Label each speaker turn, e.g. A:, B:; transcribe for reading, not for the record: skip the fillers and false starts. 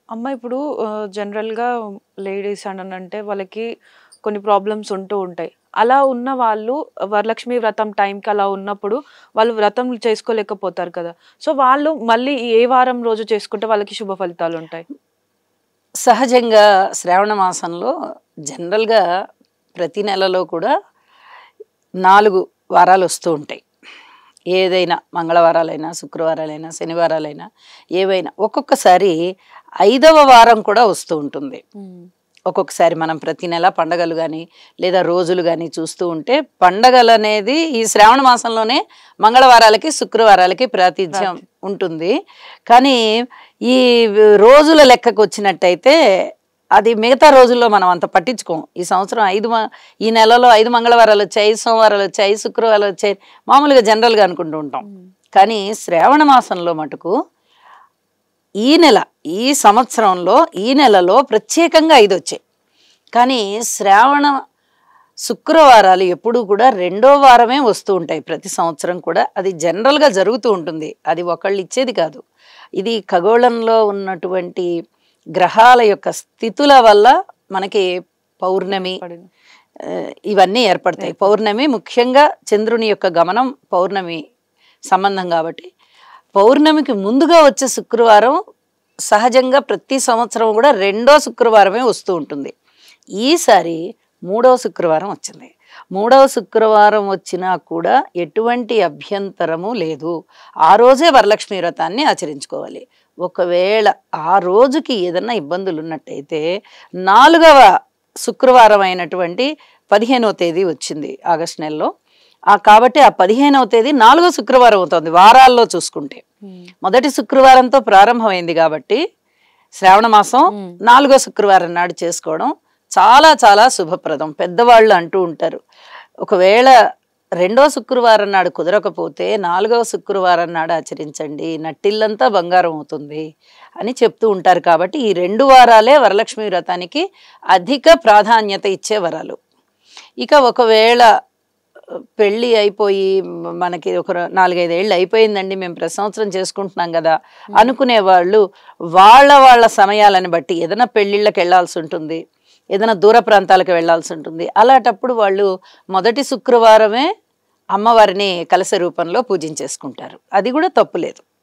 A: అమ్మ ఇప్పుడు జనరల్‌గా లేడీస్ అనంటే వాళ్ళకి కొన్ని ప్రాబ్లమ్స్ ఉంటూ ఉంటాయి. అలా ఉన్న వాళ్ళు వరలక్ష్మి వ్రతం టైంకి అలా ఉన్నప్పుడు వాళ్ళు వ్రతం చేసుకోలేకపోతారు కదా! సో, వాళ్ళు మళ్ళీ ఏ వారం రోజు చేసుకుంటే వాళ్ళకి శుభ ఫలితాలుంటాయి?
B: సహజంగా శ్రావణ మాసంలో జనరల్‌గా ప్రతి నెలలో కూడా 4 వారాలు వస్తూ ఉంటాయి. ఏదైనా మంగళవారాలైనా, శుక్రవారాలైనా, శనివారాలైనా ఏవైనా. ఒక్కొక్కసారి 5వ వారం కూడా వస్తూ ఉంటుంది.
A: హ్మ్.
B: ఒక్కొక్కసారి మనం ప్రతి నెల పండగలు గానీ, లేదా రోజులు గానీ చూస్తూ ఉంటే పండగలనేది ఈ శ్రావణ మాసంలోనే మంగళవారాలకి, శుక్రవారాలకి ప్రాతిథ్యం ఉంటుంది. కానీ ఈ రోజుల లెక్కకొచ్చినట్టయితే అది మిగతా రోజుల్లో మనం అంత పట్టించుకోం. ఈ సంవత్సరం ఈ నెలలో 5 మంగళవారాలొచ్చాయి, 5 సోమవారాలొచ్చాయి, శుక్రవారాలొచ్చాయి మామూలుగా జనరల్‌గా అనుకుంటూ ఉంటాం.
A: హ్మ్.
B: కానీ శ్రావణ మాసంలో మటుకు ఈ నెల, ఈ సంవత్సరంలో ఈ నెలలో ప్రత్యేకంగా 5 వచ్చాయి. కానీ శ్రావణ శుక్రవారాలు ఎప్పుడూ కూడా రెండో వారమే వస్తూ ఉంటాయి ప్రతి సంవత్సరం కూడా. అది జనరల్‌గా జరుగుతూ ఉంటుంది. అది ఒకళ్ళు ఇచ్చేది కాదు. ఇది ఖగోళంలో ఉన్నటువంటి గ్రహాల యొక్క స్థితుల వల్ల మనకి పౌర్ణమి
A: పడింది.
B: ఇవన్నీ ఏర్పడతాయి. పౌర్ణమి ముఖ్యంగా చంద్రుని యొక్క గమనం పౌర్ణమి సంబంధం కాబట్టి పౌర్ణమికి ముందుగా వచ్చే శుక్రవారం సహజంగా ప్రతి సంవత్సరం కూడా రెండో శుక్రవారమే వస్తూ ఉంటుంది. ఈసారి మూడవ శుక్రవారం వచ్చింది. మూడవ శుక్రవారం వచ్చినా కూడా ఎటువంటి అభ్యంతరము లేదు. ఆ రోజే వరలక్ష్మి వ్రతాన్ని ఆచరించుకోవాలి. ఒకవేళ ఆ రోజుకి ఏదన్నా ఇబ్బందులు ఉన్నట్టయితే 4వ శుక్రవారం అయినటువంటి 15వ తేదీ వచ్చింది ఆగస్టు నెలలో. కాబట్టి ఆ 15వ తేదీ 4వ శుక్రవారం అవుతుంది వారాల్లో చూసుకుంటే. మొదటి శుక్రవారంతో ప్రారంభమైంది కాబట్టి శ్రావణ మాసం 4వ శుక్రవారం నాడు చేసుకోవడం చాలా చాలా శుభప్రదం. పెద్దవాళ్ళు అంటూ ఉంటారు, ఒకవేళ రెండో శుక్రవారం నాడు కుదరకపోతే 4వ శుక్రవారం నాడు ఆచరించండి, నట్టిల్లంతా బంగారం అవుతుంది అని చెప్తూ ఉంటారు. కాబట్టి ఈ 2 వారాలే వరలక్ష్మి వ్రతానికి అధిక ప్రాధాన్యత ఇచ్చే వరాలు. ఇక ఒకవేళ పెళ్ళి అయిపోయి మనకి ఒక 4, 5 ఏళ్ళు అయిపోయిందండి, మేము ప్రతి సంవత్సరం చేసుకుంటున్నాం కదా అనుకునే వాళ్ళు వాళ్ళ సమయాలను బట్టి ఏదైనా పెళ్ళిళ్ళకి వెళ్ళాల్సి ఉంటుంది, ఏదైనా దూర ప్రాంతాలకు వెళ్ళాల్సి ఉంటుంది. అలాంటప్పుడు వాళ్ళు మొదటి శుక్రవారమే అమ్మవారిని కలశ రూపంలో పూజించేసుకుంటారు. అది కూడా తప్పులేదు.